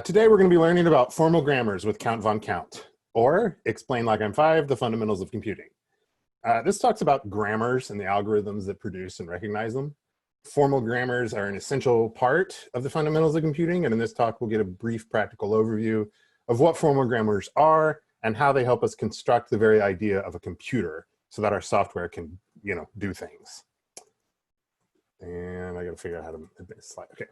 Today we're going to be learning about formal grammars with Count von Count, or Explain Like I'm 5, the fundamentals of computing. This talks about grammars and the algorithms that produce and recognize them. Formal grammars are an essential part of the fundamentals of computing, and in this talk we'll get a brief practical overview of what formal grammars are and how they help us construct the very idea of a computer so that our software can, do things. And I got to figure out how to advance this slide. Okay.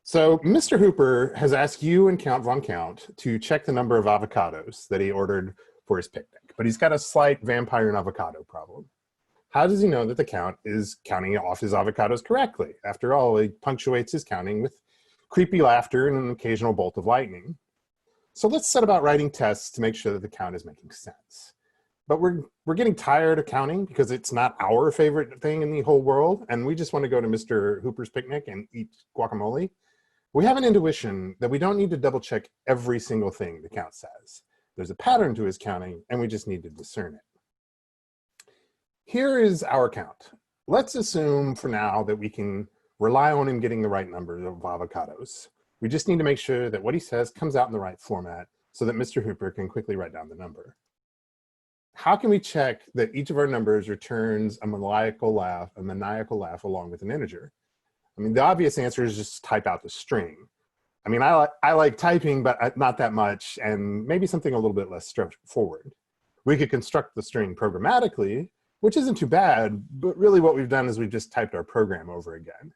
So Mr. Hooper has asked you and Count von Count to check the number of avocados that he ordered for his picnic, but he's got a slight vampire and avocado problem. How does he know that the count is counting off his avocados correctly? After all, he punctuates his counting with creepy laughter and an occasional bolt of lightning. So let's set about writing tests to make sure that the count is making sense. But we're getting tired of counting because it's not our favorite thing in the whole world, and we just want to go to Mr. Hooper's picnic and eat guacamole. We have an intuition that we don't need to double check every single thing the count says. There's a pattern to his counting, and we just need to discern it. Here is our count. Let's assume for now that we can rely on him getting the right number of avocados. We just need to make sure that what he says comes out in the right format so that Mr. Hooper can quickly write down the number. How can we check that each of our numbers returns a maniacal laugh along with an integer? I mean, the obvious answer is just type out the string. I mean, I like typing, but not that much, and maybe something a little bit less straightforward. We could construct the string programmatically, which isn't too bad, but really what we've done is we've just typed our program over again.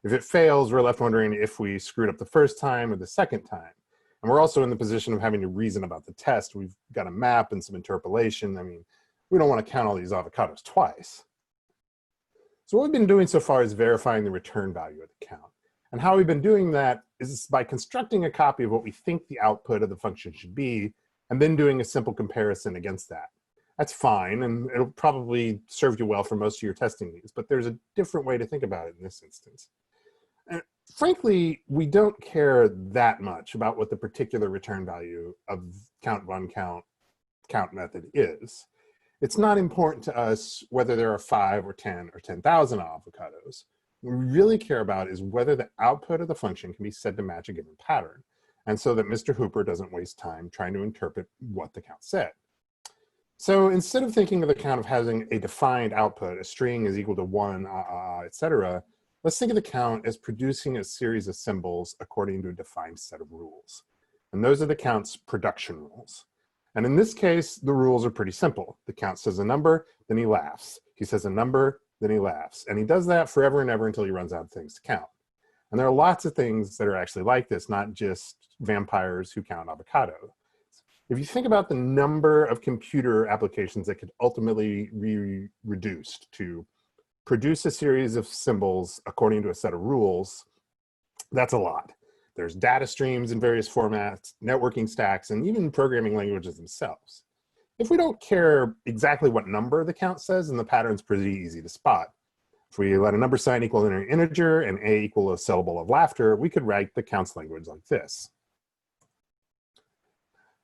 If it fails, we're left wondering if we screwed up the first time or the second time. And we're also in the position of having to reason about the test. We've got a map and some interpolation. I mean, we don't want to count all these avocados twice. So what we've been doing so far is verifying the return value of the count. And how we've been doing that is by constructing a copy of what we think the output of the function should be, and then doing a simple comparison against that. That's fine, and it'll probably serve you well for most of your testing needs, but there's a different way to think about it in this instance. And frankly, we don't care that much about what the particular return value of Count von Count method is. It's not important to us whether there are 5 or 10 or 10,000 avocados. What we really care about is whether the output of the function can be said to match a given pattern, and so that Mr. Hooper doesn't waste time trying to interpret what the count said. So instead of thinking of the count of having a defined output, a string is equal to 1, etc., let's think of the count as producing a series of symbols according to a defined set of rules. And those are the count's production rules. And in this case, the rules are pretty simple. The count says a number, then he laughs. He says a number, then he laughs. And he does that forever and ever until he runs out of things to count. And there are lots of things that are actually like this, not just vampires who count avocado. If you think about the number of computer applications that could ultimately be reduced to produce a series of symbols according to a set of rules, that's a lot. There's data streams in various formats, networking stacks, and even programming languages themselves. If we don't care exactly what number the count says, then the pattern's pretty easy to spot. If we let a number sign equal an integer and a equal a syllable of laughter, we could write the counts language like this.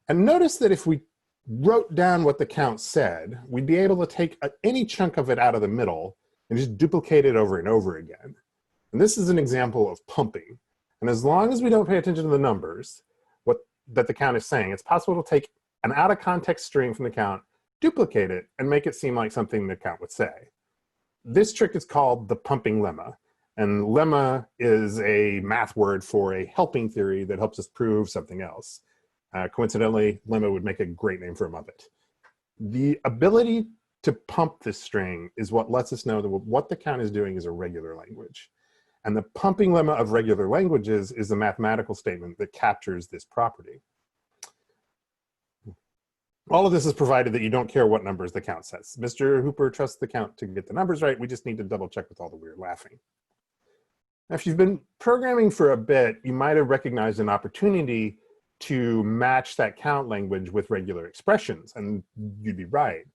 And notice that if we wrote down what the count said, we'd be able to take any chunk of it out of the middle and just duplicate it over and over again. And this is an example of pumping. And as long as we don't pay attention to the numbers, that the count is saying, it's possible to take an out-of-context string from the count, duplicate it, and make it seem like something the count would say. This trick is called the pumping lemma. And lemma is a math word for a helping theory that helps us prove something else. Coincidentally, lemma would make a great name for a Muppet. The ability to pump this string is what lets us know that what the count is doing is a regular language. And the pumping lemma of regular languages is a mathematical statement that captures this property. All of this is provided that you don't care what numbers the count says. Mr. Hooper trusts the count to get the numbers right. We just need to double check with all the weird laughing. Now, if you've been programming for a bit, you might have recognized an opportunity to match that count language with regular expressions, and you'd be right.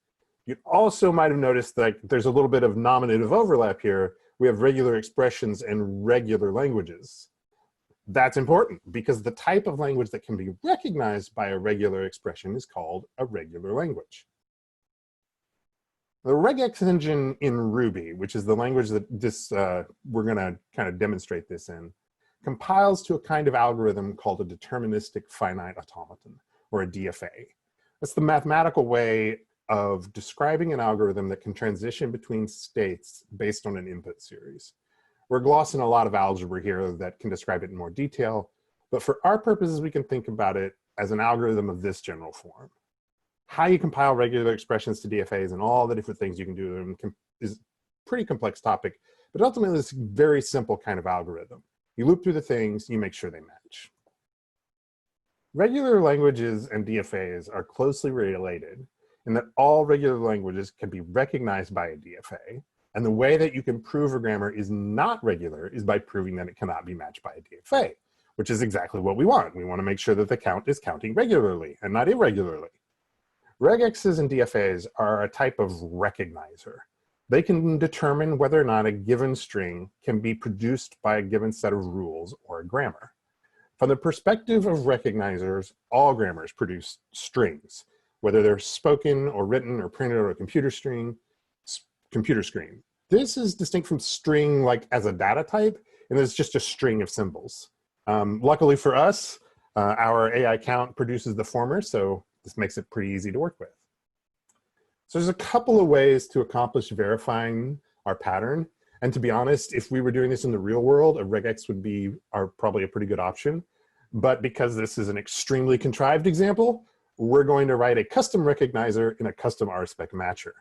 You also might have noticed that there's a little bit of nominative overlap here. We have regular expressions and regular languages. That's important because the type of language that can be recognized by a regular expression is called a regular language. The regex engine in Ruby, which is the language that we're going to kind of demonstrate this in, compiles to a kind of algorithm called a deterministic finite automaton, or a DFA. That's the mathematical way of describing an algorithm that can transition between states based on an input series. We're glossing a lot of algebra here that can describe it in more detail, but for our purposes, we can think about it as an algorithm of this general form. How you compile regular expressions to DFAs and all the different things you can do is a pretty complex topic, but ultimately it's a very simple kind of algorithm. You loop through the things, you make sure they match. Regular languages and DFAs are closely related in that all regular languages can be recognized by a DFA, and the way that you can prove a grammar is not regular is by proving that it cannot be matched by a DFA, which is exactly what we want. We want to make sure that the count is counting regularly and not irregularly. Regexes and DFAs are a type of recognizer. They can determine whether or not a given string can be produced by a given set of rules or a grammar. From the perspective of recognizers, all grammars produce strings, whether they're spoken or written or printed or computer screen. This is distinct from string like as a data type, and it's just a string of symbols. Luckily for us, our AI count produces the former, so this makes it pretty easy to work with. So there's a couple of ways to accomplish verifying our pattern. And to be honest, if we were doing this in the real world, a regex would be probably a pretty good option. But because this is an extremely contrived example, we're going to write a custom recognizer in a custom RSpec matcher.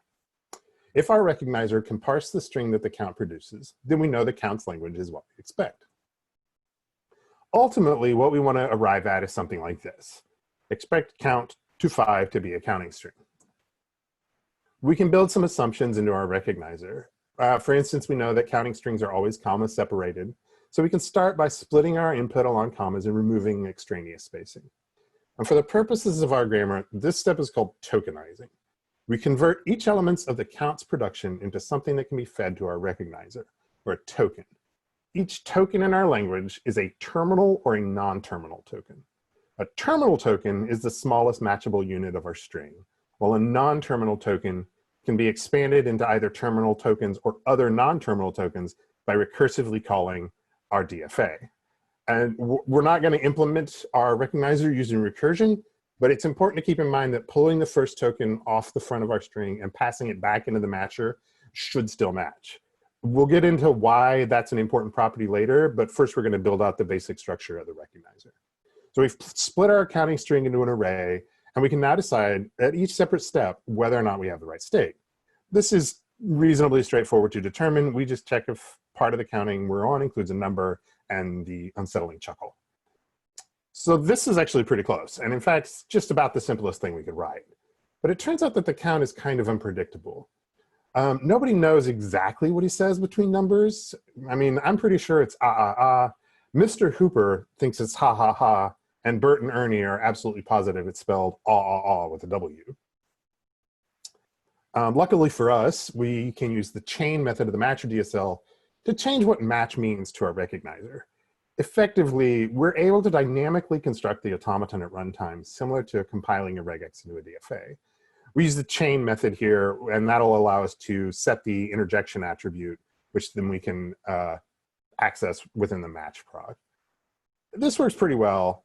If our recognizer can parse the string that the count produces, then we know the count's language is what we expect. Ultimately, what we want to arrive at is something like this. Expect count to 5 to be a counting string. We can build some assumptions into our recognizer. For instance, we know that counting strings are always comma separated. So we can start by splitting our input along commas and removing extraneous spacing. And for the purposes of our grammar, this step is called tokenizing. We convert each element of the count's production into something that can be fed to our recognizer, or a token. Each token in our language is a terminal or a non-terminal token. A terminal token is the smallest matchable unit of our string, while a non-terminal token can be expanded into either terminal tokens or other non-terminal tokens by recursively calling our DFA. And we're not going to implement our recognizer using recursion, but it's important to keep in mind that pulling the first token off the front of our string and passing it back into the matcher should still match. We'll get into why that's an important property later, but first we're going to build out the basic structure of the recognizer. So we've split our counting string into an array, and we can now decide at each separate step whether or not we have the right state. This is reasonably straightforward to determine. We just check if part of the counting we're on includes a number and the unsettling chuckle. So this is actually pretty close. And in fact, it's just about the simplest thing we could write. But it turns out that the count is kind of unpredictable. Nobody knows exactly what he says between numbers. I mean, I'm pretty sure it's Mr. Hooper thinks it's ha ha ha, and Bert and Ernie are absolutely positive it's spelled with a W. Luckily for us, we can use the chain method of the matcher DSL to change what match means to our recognizer. Effectively, we're able to dynamically construct the automaton at runtime, similar to compiling a regex into a DFA. We use the chain method here, and that'll allow us to set the interjection attribute, which then we can access within the match prog. This works pretty well,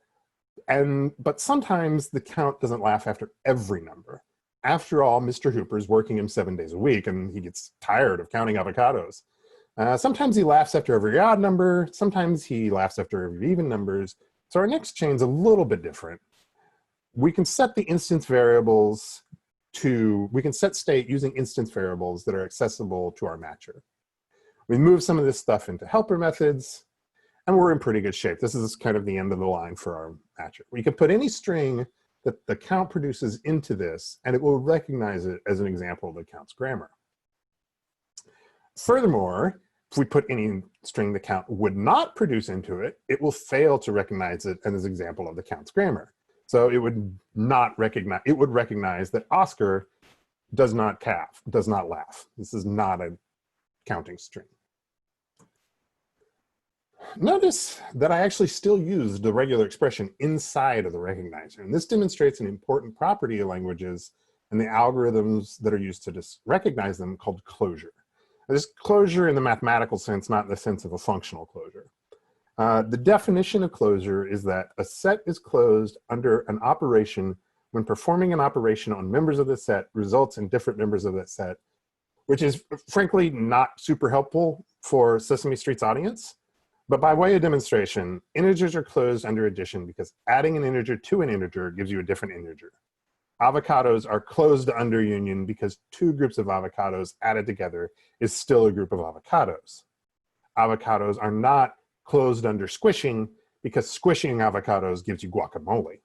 but sometimes the count doesn't laugh after every number. After all, Mr. Hooper's working him 7 days a week, and he gets tired of counting avocados. Sometimes he laughs after every odd number. Sometimes he laughs after every even numbers. So our next chain's a little bit different. We can set the instance variables we can set state using instance variables that are accessible to our matcher. We move some of this stuff into helper methods, and we're in pretty good shape. This is kind of the end of the line for our matcher. We can put any string that the count produces into this, and it will recognize it as an example of the count's grammar. Furthermore, if we put any string the count would not produce into it, it will fail to recognize it as an example of the count's grammar. So it would not recognize, it would recognize that Oscar does not laugh. This is not a counting string. Notice that I actually still use the regular expression inside of the recognizer. And this demonstrates an important property of languages and the algorithms that are used to recognize them called closure. This closure in the mathematical sense, not in the sense of a functional closure. The definition of closure is that a set is closed under an operation when performing an operation on members of the set results in different members of that set, which is frankly not super helpful for Sesame Street's audience. But by way of demonstration, integers are closed under addition because adding an integer to an integer gives you a different integer. Avocados are closed under union because two groups of avocados added together is still a group of avocados. Avocados are not closed under squishing because squishing avocados gives you guacamole.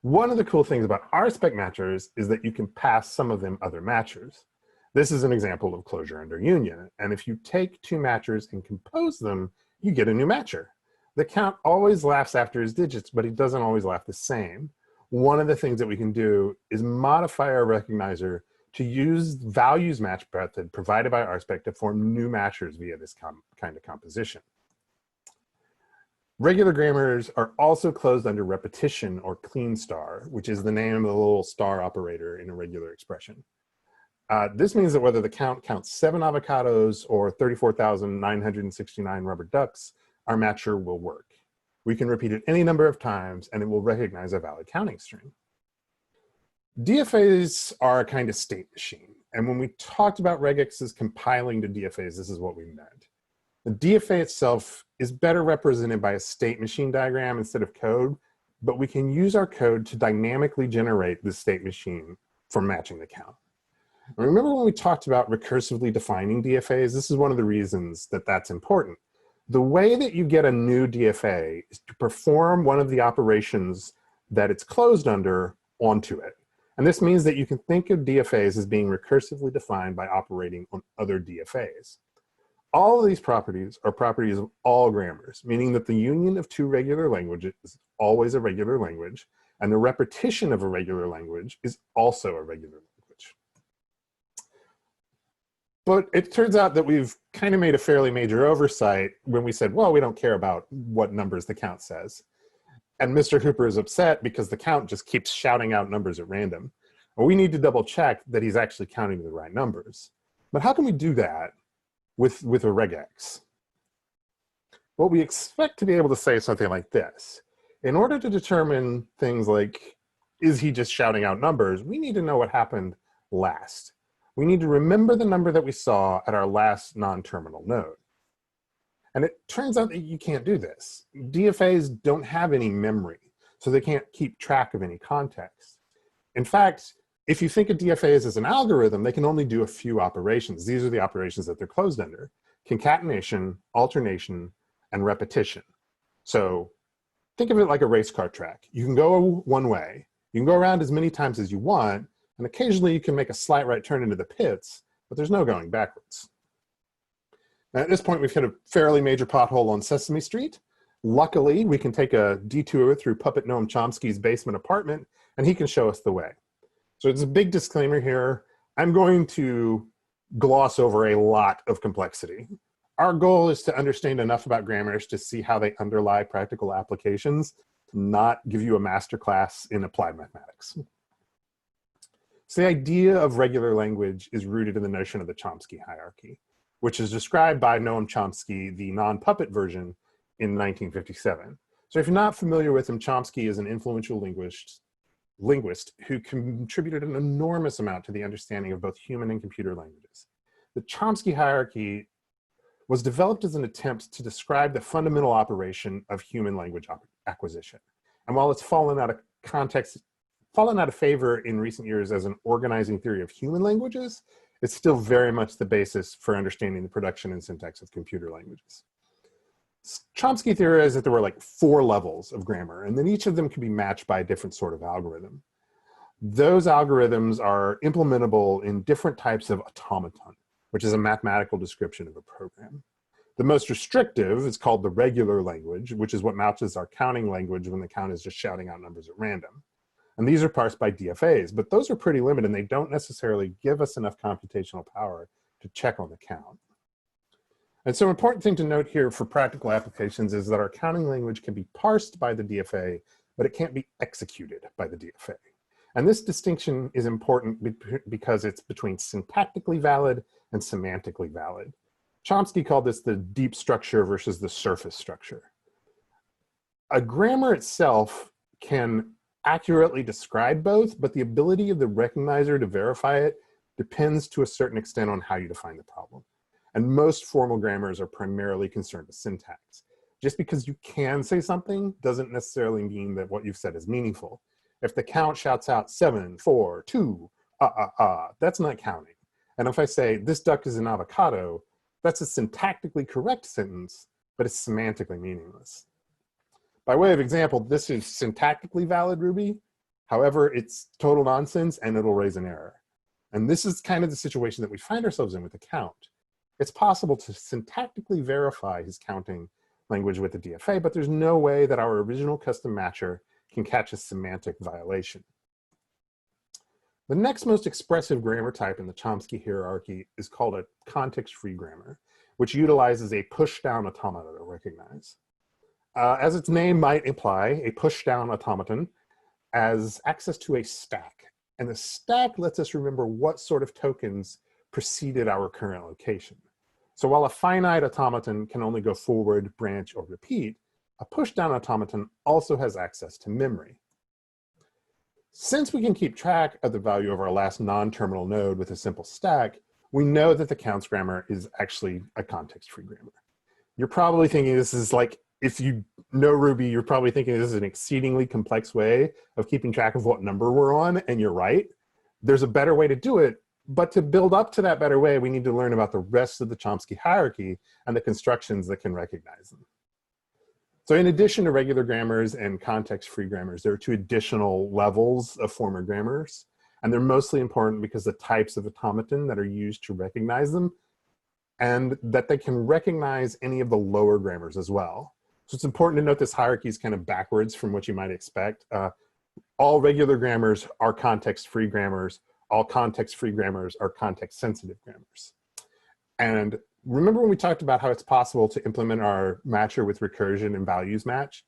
One of the cool things about RSpec matchers is that you can pass some of them other matchers. This is an example of closure under union. And if you take two matchers and compose them, you get a new matcher. The count always laughs after his digits, but he doesn't always laugh the same. One of the things that we can do is modify our recognizer to use values match method provided by RSpec to form new matchers via this kind of composition. Regular grammars are also closed under repetition or Kleene star, which is the name of the little star operator in a regular expression. This means that whether the count counts 7 avocados or 34,969 rubber ducks, our matcher will work. We can repeat it any number of times and it will recognize a valid counting string. DFAs are a kind of state machine. And when we talked about regexes compiling to DFAs, this is what we meant. The DFA itself is better represented by a state machine diagram instead of code, but we can use our code to dynamically generate the state machine for matching the count. And remember when we talked about recursively defining DFAs? This is one of the reasons that that's important. The way that you get a new DFA is to perform one of the operations that it's closed under onto it. And this means that you can think of DFAs as being recursively defined by operating on other DFAs. All of these properties are properties of all grammars, meaning that the union of two regular languages is always a regular language, and the repetition of a regular language is also a regular language. But it turns out that we've kind of made a fairly major oversight when we said, well, we don't care about what numbers the count says. And Mr. Hooper is upset because the count just keeps shouting out numbers at random. And we need to double check that he's actually counting the right numbers. But how can we do that with a regex? Well, we expect to be able to say something like this. In order to determine things like, is he just shouting out numbers, we need to know what happened last. We need to remember the number that we saw at our last non-terminal node. And it turns out that you can't do this. DFAs don't have any memory, so they can't keep track of any context. In fact, if you think of DFAs as an algorithm, they can only do a few operations. These are the operations that they're closed under: concatenation, alternation, and repetition. So think of it like a race car track. You can go one way. You can go around as many times as you want, and occasionally you can make a slight right turn into the pits, but there's no going backwards. Now, at this point, we've hit a fairly major pothole on Sesame Street. Luckily, we can take a detour through Puppet Noam Chomsky's basement apartment, and he can show us the way. So it's a big disclaimer here. I'm going to gloss over a lot of complexity. Our goal is to understand enough about grammars to see how they underlie practical applications, not give you a masterclass in applied mathematics. So the idea of regular language is rooted in the notion of the Chomsky hierarchy, which is described by Noam Chomsky, the non-puppet version, in 1957. So if you're not familiar with him, Chomsky is an influential linguist who contributed an enormous amount to the understanding of both human and computer languages. The Chomsky hierarchy was developed as an attempt to describe the fundamental operation of human language acquisition. And while it's fallen out of favor in recent years as an organizing theory of human languages, it's still very much the basis for understanding the production and syntax of computer languages. Chomsky theorized that there were like 4 levels of grammar, and then each of them could be matched by a different sort of algorithm. Those algorithms are implementable in different types of automaton, which is a mathematical description of a program. The most restrictive is called the regular language, which is what matches our counting language when the count is just shouting out numbers at random. And these are parsed by DFAs, but those are pretty limited and they don't necessarily give us enough computational power to check on the count. And so an important thing to note here for practical applications is that our counting language can be parsed by the DFA, but it can't be executed by the DFA. And this distinction is important because it's between syntactically valid and semantically valid. Chomsky called this the deep structure versus the surface structure. A grammar itself can accurately describe both, but the ability of the recognizer to verify it depends to a certain extent on how you define the problem. And most formal grammars are primarily concerned with syntax. Just because you can say something doesn't necessarily mean that what you've said is meaningful. If the count shouts out 7, 4, 2, that's not counting. And if I say, this duck is an avocado, that's a syntactically correct sentence, but it's semantically meaningless. By way of example, this is syntactically valid Ruby. However, it's total nonsense and it'll raise an error. And this is kind of the situation that we find ourselves in with the count. It's possible to syntactically verify his counting language with the DFA, but there's no way that our original custom matcher can catch a semantic violation. The next most expressive grammar type in the Chomsky hierarchy is called a context-free grammar, which utilizes a push-down automata to recognize. As its name might imply, a push-down automaton has access to a stack. And the stack lets us remember what sort of tokens preceded our current location. So while a finite automaton can only go forward, branch, or repeat, a push-down automaton also has access to memory. Since we can keep track of the value of our last non-terminal node with a simple stack, we know that the counts grammar is actually a context-free grammar. You're probably thinking this is like, if you know Ruby, you're probably thinking this is an exceedingly complex way of keeping track of what number we're on, and you're right. There's a better way to do it, but to build up to that better way, we need to learn about the rest of the Chomsky hierarchy and the constructions that can recognize them. So in addition to regular grammars and context-free grammars, there are two additional levels of former grammars, and they're mostly important because the types of automaton that are used to recognize them, and that they can recognize any of the lower grammars as well. So it's important to note this hierarchy is kind of backwards from what you might expect. All regular grammars are context-free grammars. All context-free grammars are context-sensitive grammars. And remember when we talked about how it's possible to implement our matcher with recursion and values match?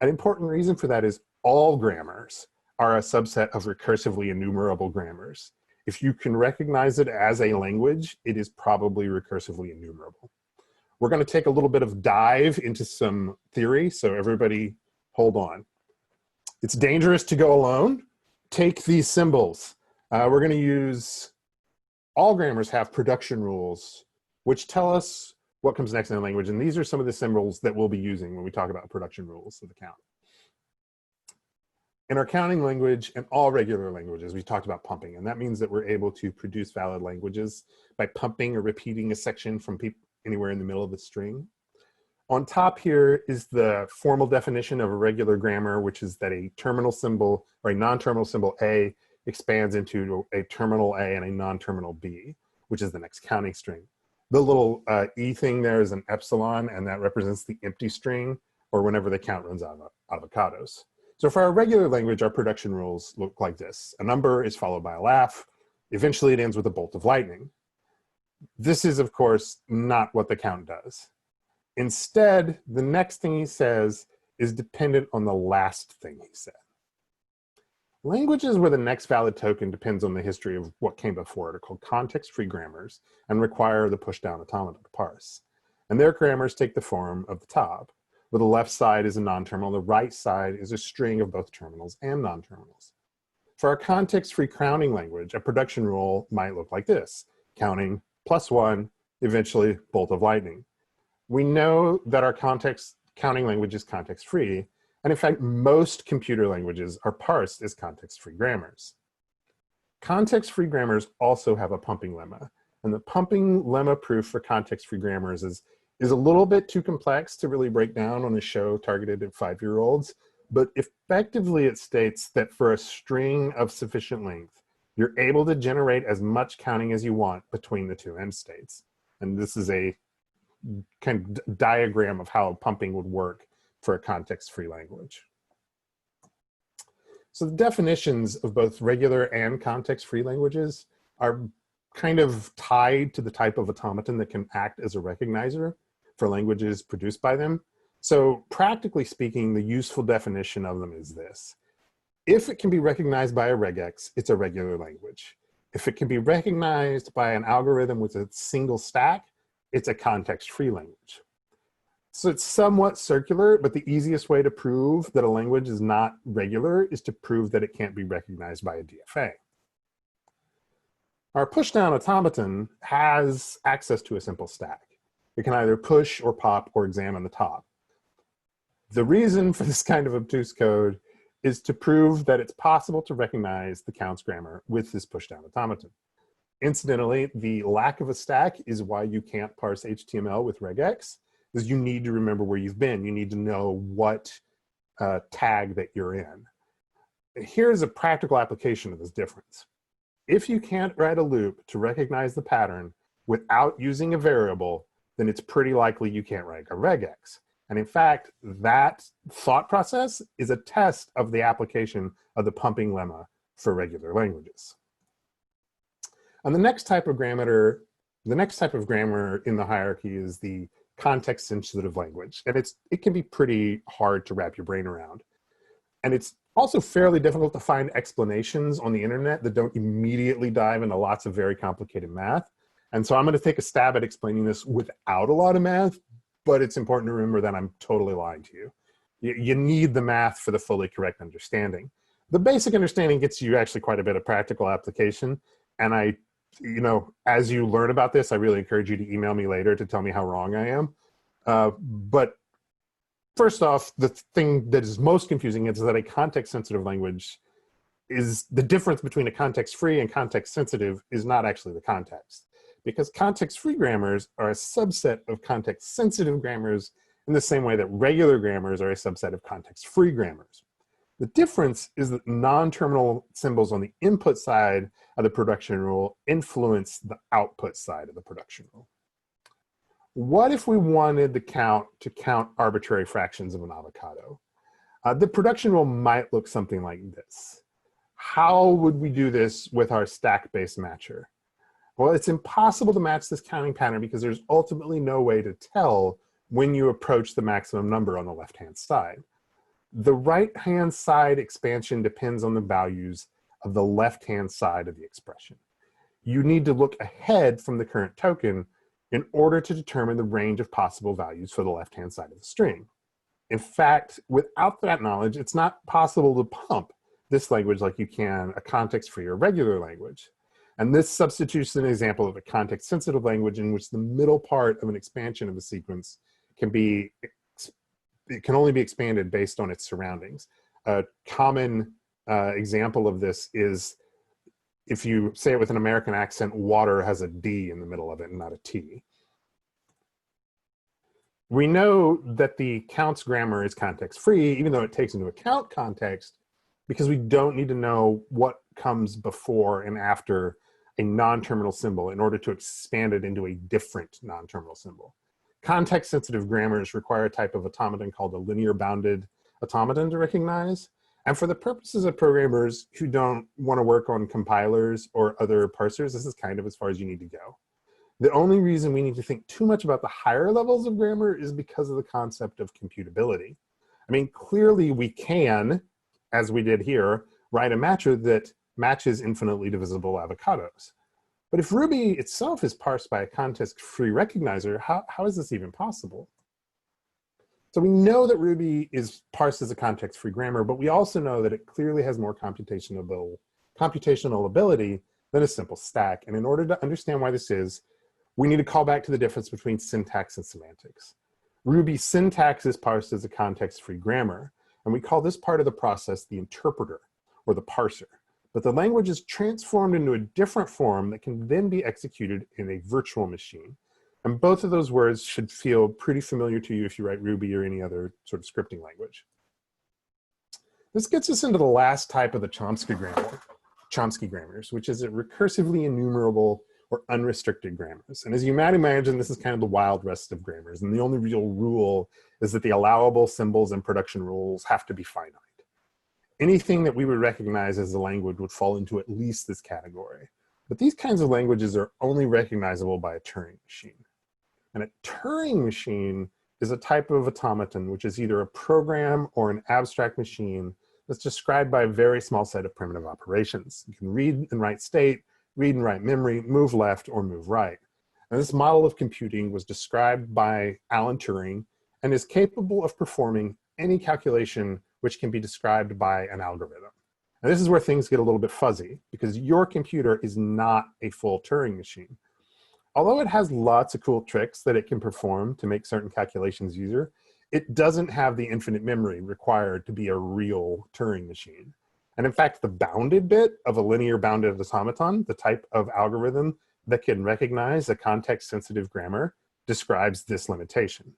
An important reason for that is all grammars are a subset of recursively enumerable grammars. If you can recognize it as a language, it is probably recursively enumerable. We're going to take a little bit of dive into some theory, so everybody hold on. It's dangerous to go alone. Take these symbols. We're going to use, all grammars have production rules, which tell us what comes next in a language. And these are some of the symbols that we'll be using when we talk about production rules of the count. In our counting language and all regular languages, we talked about pumping. And that means that we're able to produce valid languages by pumping or repeating a section from anywhere in the middle of the string. On top here is the formal definition of a regular grammar, which is that a terminal symbol or a non-terminal symbol A expands into a terminal A and a non-terminal B, which is the next counting string. The little E thing there is an epsilon, and that represents the empty string, or whenever the count runs out of avocados. So for our regular language, our production rules look like this. A number is followed by a laugh. Eventually, it ends with a bolt of lightning. This is, of course, not what the count does. Instead, the next thing he says is dependent on the last thing he said. Languages where the next valid token depends on the history of what came before it are called context-free grammars and require the push-down automata to parse. And their grammars take the form of the top, where the left side is a non-terminal, the right side is a string of both terminals and non-terminals. For our context-free counting language, a production rule might look like this: counting +1, eventually bolt of lightning. We know that our counting language is context-free, and in fact, most computer languages are parsed as context-free grammars. Context-free grammars also have a pumping lemma, and the pumping lemma proof for context-free grammars is a little bit too complex to really break down on a show targeted at 5-year-olds, but effectively it states that for a string of sufficient length, you're able to generate as much counting as you want between the two end states. And this is a kind of diagram of how pumping would work for a context-free language. So the definitions of both regular and context-free languages are kind of tied to the type of automaton that can act as a recognizer for languages produced by them. So practically speaking, the useful definition of them is this: if it can be recognized by a regex, it's a regular language. If it can be recognized by an algorithm with a single stack, it's a context-free language. So it's somewhat circular, but the easiest way to prove that a language is not regular is to prove that it can't be recognized by a DFA. Our pushdown automaton has access to a simple stack. It can either push or pop or examine the top. The reason for this kind of obtuse code is to prove that it's possible to recognize the counts grammar with this pushdown automaton. Incidentally, the lack of a stack is why you can't parse HTML with regex, because you need to remember where you've been. You need to know what tag that you're in. Here's a practical application of this difference. If you can't write a loop to recognize the pattern without using a variable, then it's pretty likely you can't write a regex. And in fact, that thought process is a test of the application of the pumping lemma for regular languages. And the next type of grammar in the hierarchy is the context-sensitive language. And it can be pretty hard to wrap your brain around. And it's also fairly difficult to find explanations on the internet that don't immediately dive into lots of very complicated math. And so I'm going to take a stab at explaining this without a lot of math, but it's important to remember that I'm totally lying to you. You need the math for the fully correct understanding. The basic understanding gets you actually quite a bit of practical application. And as you learn about this, I really encourage you to email me later to tell me how wrong I am. But first off, the thing that is most confusing is that a context-sensitive language is the difference between a context-free and context-sensitive is not actually the context. Because context-free grammars are a subset of context-sensitive grammars in the same way that regular grammars are a subset of context-free grammars. The difference is that non-terminal symbols on the input side of the production rule influence the output side of the production rule. What if we wanted the count to count arbitrary fractions of an avocado? The production rule might look something like this. How would we do this with our stack-based matcher? Well, it's impossible to match this counting pattern because there's ultimately no way to tell when you approach the maximum number on the left-hand side. The right-hand side expansion depends on the values of the left-hand side of the expression. You need to look ahead from the current token in order to determine the range of possible values for the left-hand side of the string. In fact, without that knowledge, it's not possible to pump this language like you can a context-free or regular language. And this substitutes an example of a context-sensitive language in which the middle part of an expansion of a sequence can only be expanded based on its surroundings. A common example of this is if you say it with an American accent, water has a D in the middle of it and not a T. We know that the counts grammar is context-free, even though it takes into account context, because we don't need to know what comes before and after a non-terminal symbol in order to expand it into a different non-terminal symbol. Context-sensitive grammars require a type of automaton called a linear bounded automaton to recognize. And for the purposes of programmers who don't want to work on compilers or other parsers, this is kind of as far as you need to go. The only reason we need to think too much about the higher levels of grammar is because of the concept of computability. I mean, clearly we can, as we did here, write a matcher that matches infinitely divisible avocados. But if Ruby itself is parsed by a context-free recognizer, how is this even possible? So we know that Ruby is parsed as a context-free grammar, but we also know that it clearly has more computational ability than a simple stack. And in order to understand why this is, we need to call back to the difference between syntax and semantics. Ruby syntax is parsed as a context-free grammar, and we call this part of the process the interpreter, or the parser. But the language is transformed into a different form that can then be executed in a virtual machine. And both of those words should feel pretty familiar to you if you write Ruby or any other sort of scripting language. This gets us into the last type of the Chomsky grammars, which is a recursively enumerable or unrestricted grammars. And as you might imagine, this is kind of the wild west of grammars. And the only real rule is that the allowable symbols and production rules have to be finite. Anything that we would recognize as a language would fall into at least this category. But these kinds of languages are only recognizable by a Turing machine. And a Turing machine is a type of automaton which is either a program or an abstract machine that's described by a very small set of primitive operations. You can read and write state, read and write memory, move left or move right. And this model of computing was described by Alan Turing and is capable of performing any calculation which can be described by an algorithm. And this is where things get a little bit fuzzy, because your computer is not a full Turing machine. Although it has lots of cool tricks that it can perform to make certain calculations easier, it doesn't have the infinite memory required to be a real Turing machine. And in fact, the bounded bit of a linear bounded automaton, the type of algorithm that can recognize a context-sensitive grammar, describes this limitation.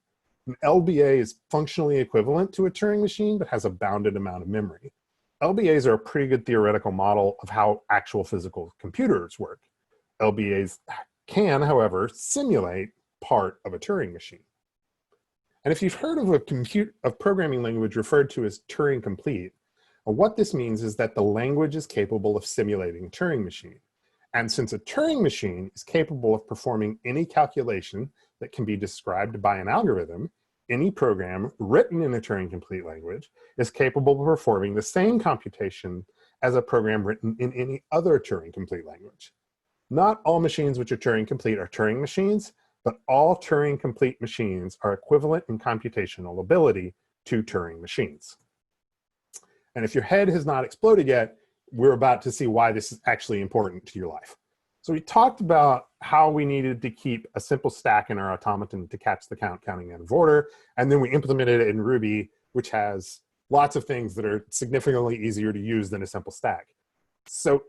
An LBA is functionally equivalent to a Turing machine, but has a bounded amount of memory. LBAs are a pretty good theoretical model of how actual physical computers work. LBAs can, however, simulate part of a Turing machine. And if you've heard of a programming language referred to as Turing Complete, what this means is that the language is capable of simulating a Turing machine. And since a Turing machine is capable of performing any calculation that can be described by an algorithm, any program written in a Turing Complete language is capable of performing the same computation as a program written in any other Turing Complete language. Not all machines which are Turing Complete are Turing machines, but all Turing Complete machines are equivalent in computational ability to Turing machines. And if your head has not exploded yet, we're about to see why this is actually important to your life. So we talked about how we needed to keep a simple stack in our automaton to catch the count counting out of order. And then we implemented it in Ruby, which has lots of things that are significantly easier to use than a simple stack. So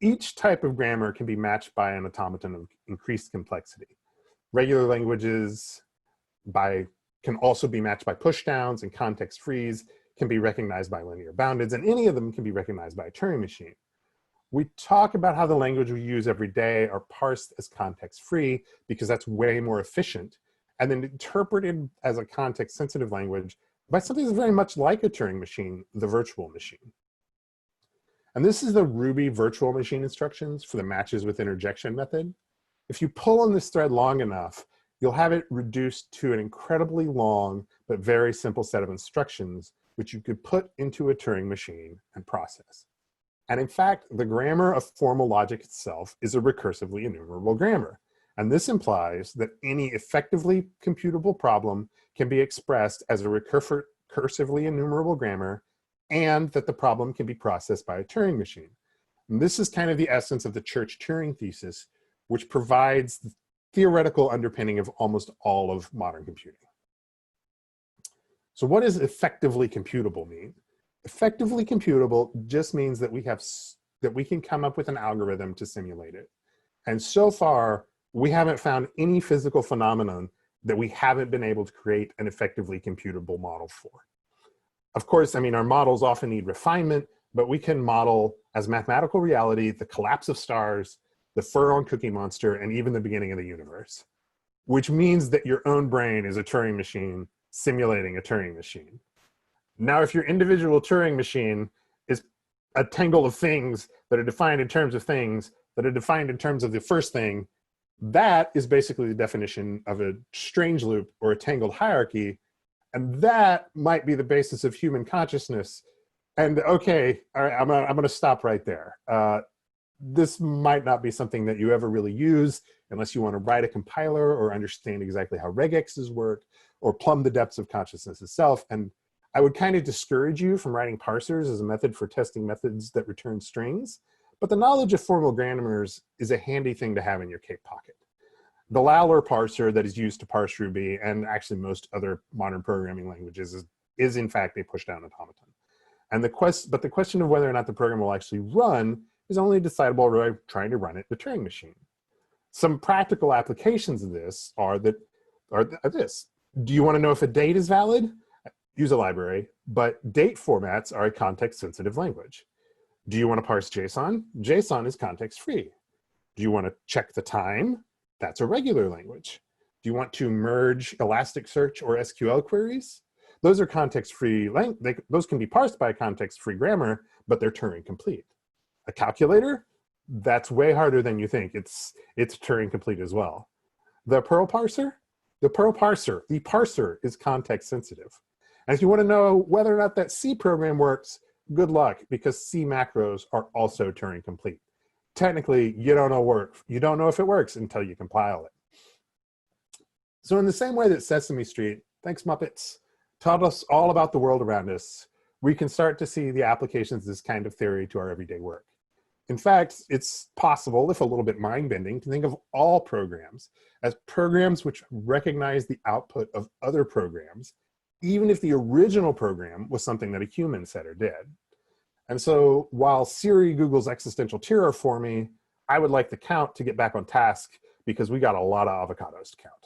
each type of grammar can be matched by an automaton of increased complexity. Regular languages can also be matched by pushdowns, and context frees can be recognized by linear boundeds, and any of them can be recognized by a Turing machine. We talk about how the language we use every day are parsed as context-free because that's way more efficient, and then interpreted as a context-sensitive language by something that's very much like a Turing machine, the virtual machine. And this is the Ruby virtual machine instructions for the matches with interjection method. If you pull on this thread long enough, you'll have it reduced to an incredibly long but very simple set of instructions which you could put into a Turing machine and process. And in fact, the grammar of formal logic itself is a recursively enumerable grammar. And this implies that any effectively computable problem can be expressed as a recursively enumerable grammar, and that the problem can be processed by a Turing machine. And this is kind of the essence of the Church-Turing thesis, which provides the theoretical underpinning of almost all of modern computing. So what does effectively computable mean? Effectively computable just means that we can come up with an algorithm to simulate it. And so far, we haven't found any physical phenomenon that we haven't been able to create an effectively computable model for. Of course, I mean, our models often need refinement, but we can model as mathematical reality the collapse of stars, the fur on Cookie Monster, and even the beginning of the universe, which means that your own brain is a Turing machine simulating a Turing machine. Now, if your individual Turing machine is a tangle of things that are defined in terms of things that are defined in terms of the first thing, that is basically the definition of a strange loop or a tangled hierarchy. And that might be the basis of human consciousness. And okay, all right, I'm gonna stop right there. This might not be something that you ever really use unless you want to write a compiler or understand exactly how regexes work or plumb the depths of consciousness itself. And I would kind of discourage you from writing parsers as a method for testing methods that return strings. But the knowledge of formal grammars is a handy thing to have in your cape pocket. The Lawler parser that is used to parse Ruby and actually most other modern programming languages is in fact a pushdown automaton. And the question of whether or not the program will actually run is only decidable by trying to run it in the Turing machine. Some practical applications of this are this. Do you want to know if a date is valid? Use a library, but date formats are a context-sensitive language. Do you want to parse JSON? JSON is context-free. Do you want to check the time? That's a regular language. Do you want to merge Elasticsearch or SQL queries? Those are context-free, those can be parsed by a context-free grammar, but they're Turing complete. A calculator? That's way harder than you think. It's Turing complete as well. The Perl parser? The parser is context sensitive. And if you want to know whether or not that C program works, good luck, because C macros are also Turing complete. Technically, you don't know if it works until you compile it. So in the same way that Sesame Street, thanks Muppets, taught us all about the world around us, we can start to see the applications of this kind of theory to our everyday work. In fact, it's possible, if a little bit mind-bending, to think of all programs as programs which recognize the output of other programs, even if the original program was something that a human said or did. And so while Siri Google's existential terror for me, I would like the count to get back on task because we got a lot of avocados to count.